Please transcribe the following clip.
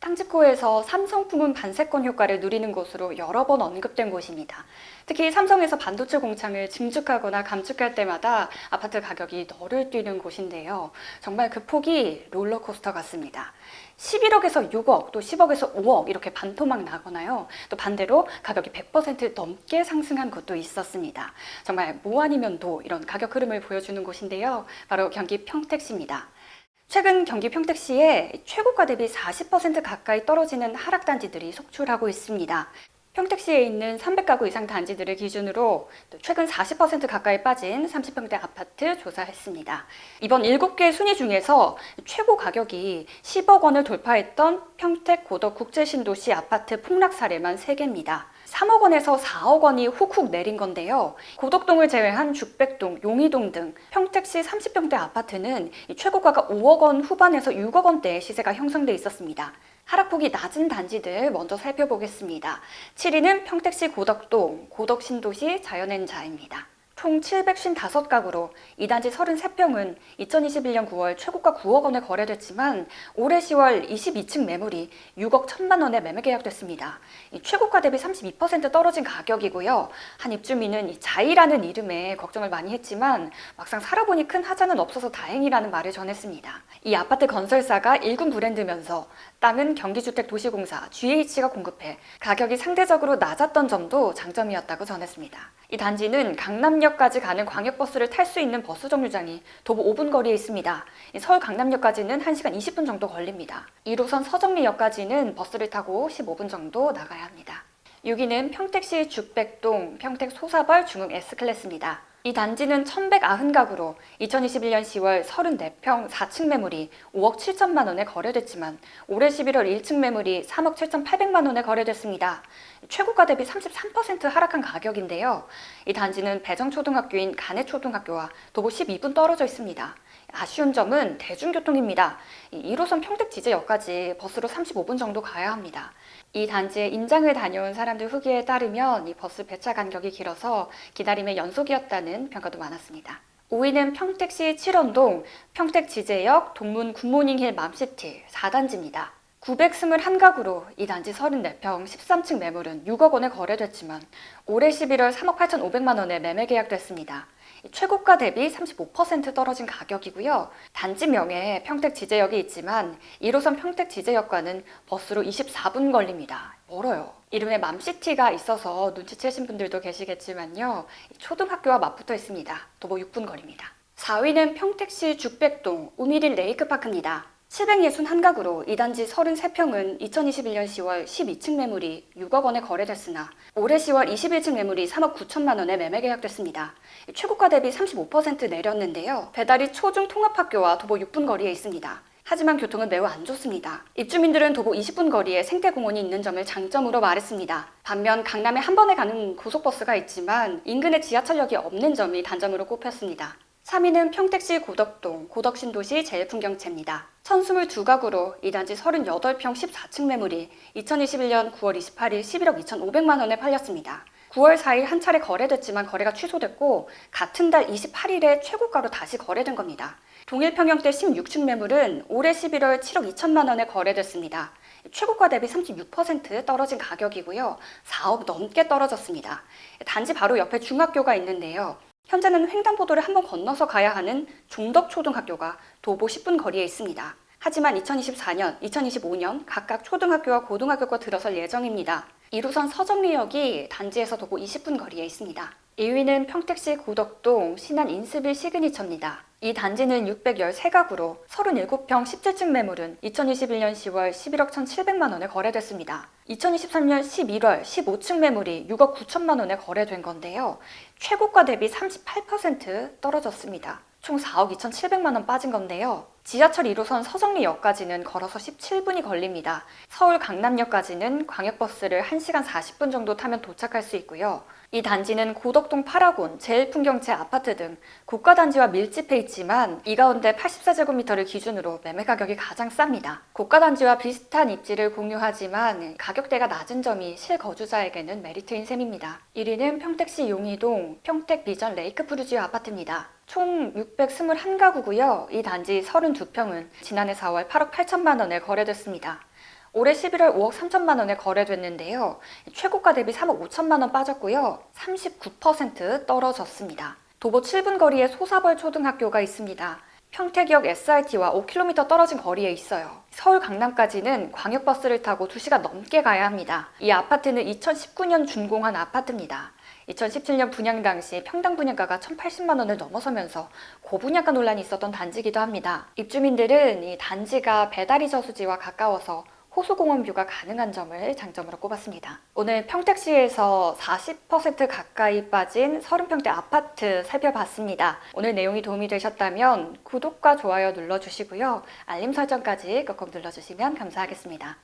탕지코에서 삼성 품은 반세권 효과를 누리는 곳으로 여러 번 언급된 곳입니다. 특히 삼성에서 반도체 공장을 증축하거나 감축할 때마다 아파트 가격이 널을 뛰는 곳인데요. 정말 그 폭이 롤러코스터 같습니다. 11억에서 6억, 또 10억에서 5억 이렇게 반토막 나거나요. 또 반대로 가격이 100% 넘게 상승한 곳도 있었습니다. 정말 뭐 아니면 도 이런 가격 흐름을 보여주는 곳인데요. 바로 경기 평택시입니다. 최근 경기 평택시에 최고가 대비 40% 가까이 떨어지는 하락 단지들이 속출하고 있습니다. 평택시에 있는 300가구 이상 단지들을 기준으로 최근 40% 가까이 빠진 30평대 아파트 조사했습니다. 이번 7개 순위 중에서 최고 가격이 10억 원을 돌파했던 평택 고덕 국제신도시 아파트 폭락 사례만 3개입니다. 3억 원에서 4억 원이 훅훅 내린 건데요. 고덕동을 제외한 죽백동, 용의동 등 평택시 30평대 아파트는 최고가가 5억 원 후반에서 6억 원대의 시세가 형성돼 있었습니다. 하락폭이 낮은 단지들 먼저 살펴보겠습니다. 7위는 평택시 고덕동, 고덕신도시 자연엔자입니다. 총 755가구로 이 단지 33평은 2021년 9월 최고가 9억 원에 거래됐지만 올해 10월 22층 매물이 6억 1천만 원에 매매 계약됐습니다. 최고가 대비 32% 떨어진 가격이고요. 한 입주민은 이 자이라는 이름에 걱정을 많이 했지만 막상 살아보니 큰 하자는 없어서 다행이라는 말을 전했습니다. 이 아파트 건설사가 1군 브랜드면서 땅은 경기주택도시공사 GH가 공급해 가격이 상대적으로 낮았던 점도 장점이었다고 전했습니다. 이 단지는 강남역까지 가는 광역버스를 탈 수 있는 버스 정류장이 도보 5분 거리에 있습니다. 서울 강남역까지는 1시간 20분 정도 걸립니다. 1호선 서정리역까지는 버스를 타고 15분 정도 나가야 합니다. 6위는 평택시 죽백동 평택 소사벌 중흥 S클래스입니다. 이 단지는 1190가구로 2021년 10월 34평 4층 매물이 5억 7천만 원에 거래됐지만 올해 11월 1층 매물이 3억 7,800만 원에 거래됐습니다. 최고가 대비 33% 하락한 가격인데요. 이 단지는 배정초등학교인 간해초등학교와 도보 12분 떨어져 있습니다. 아쉬운 점은 대중교통입니다. 1호선 평택지제역까지 버스로 35분 정도 가야 합니다. 이 단지에 임장을 다녀온 사람들 후기에 따르면 이 버스 배차 간격이 길어서 기다림의 연속이었다는 평가도 많았습니다. 5위는 평택시 칠원동 평택지제역 동문 굿모닝힐 맘시티 4단지입니다. 921가구로 이 단지 34평 13층 매물은 6억 원에 거래됐지만 올해 11월 3억 8,500만 원에 매매 계약됐습니다. 최고가 대비 35% 떨어진 가격이고요. 단지명에 평택지제역이 있지만 1호선 평택지제역과는 버스로 24분 걸립니다. 멀어요. 이름에 맘시티가 있어서 눈치채신 분들도 계시겠지만요. 초등학교와 맞붙어 있습니다. 도보 6분 거리입니다. 4위는 평택시 죽백동 우미린 레이크파크입니다. 761가구로 이 단지 33평은 2021년 10월 12층 매물이 6억 원에 거래됐으나 올해 10월 21층 매물이 3억 9천만 원에 매매 계약됐습니다. 최고가 대비 35% 내렸는데요. 배달이 초중 통합학교와 도보 6분 거리에 있습니다. 하지만 교통은 매우 안 좋습니다. 입주민들은 도보 20분 거리에 생태공원이 있는 점을 장점으로 말했습니다. 반면 강남에 한 번에 가는 고속버스가 있지만 인근에 지하철역이 없는 점이 단점으로 꼽혔습니다. 3위는 평택시 고덕동 고덕신도시 제일풍경채입니다. 1022가구로 이 단지 38평 14층 매물이 2021년 9월 28일 11억 2,500만 원에 팔렸습니다. 9월 4일 한 차례 거래됐지만 거래가 취소됐고 같은 달 28일에 최고가로 다시 거래된 겁니다. 동일평형대 16층 매물은 올해 11월 7억 2천만 원에 거래됐습니다. 최고가 대비 36% 떨어진 가격이고요. 4억 넘게 떨어졌습니다. 단지 바로 옆에 중학교가 있는데요. 현재는 횡단보도를 한번 건너서 가야 하는 종덕초등학교가 도보 10분 거리에 있습니다. 하지만 2024년, 2025년 각각 초등학교와 고등학교가 들어설 예정입니다. 1호선 서정리역이 단지에서 도보 20분 거리에 있습니다. 2위는 평택시 고덕동 신안 인스빌 시그니처입니다. 이 단지는 613가구로 37평 17층 매물은 2021년 10월 11억 1,700만 원에 거래됐습니다. 2023년 11월 15층 매물이 6억 9천만 원에 거래된 건데요. 최고가 대비 38% 떨어졌습니다. 총 4억 2,700만 원 빠진 건데요. 지하철 1호선 서정리역까지는 걸어서 17분이 걸립니다. 서울 강남역까지는 광역버스를 1시간 40분 정도 타면 도착할 수 있고요. 이 단지는 고덕동 8호군, 제일풍경채 아파트 등 고가단지와 밀집해 있지만 이 가운데 84제곱미터를 기준으로 매매 가격이 가장 쌉니다. 고가단지와 비슷한 입지를 공유하지만 가격대가 낮은 점이 실거주자에게는 메리트인 셈입니다. 1위는 평택시 용의동 평택비전 레이크푸르지오 아파트입니다. 총 621가구고요. 이 단지 32평은 지난해 4월 8억 8천만 원에 거래됐습니다. 올해 11월 5억 3천만 원에 거래됐는데요. 최고가 대비 3억 5천만 원 빠졌고요. 39% 떨어졌습니다. 도보 7분 거리에 소사벌 초등학교가 있습니다. 평택역 SRT와 5km 떨어진 거리에 있어요. 서울 강남까지는 광역버스를 타고 2시간 넘게 가야 합니다. 이 아파트는 2019년 준공한 아파트입니다. 2017년 분양 당시 평당 분양가가 1,080만 원을 넘어서면서 고분양가 논란이 있었던 단지이기도 합니다. 입주민들은 이 단지가 배다리 저수지와 가까워서 호수공원 뷰가 가능한 점을 장점으로 꼽았습니다. 오늘 평택시에서 40% 가까이 빠진 30평대 아파트 살펴봤습니다. 오늘 내용이 도움이 되셨다면 구독과 좋아요 눌러주시고요. 알림 설정까지 꾹꾹 눌러주시면 감사하겠습니다.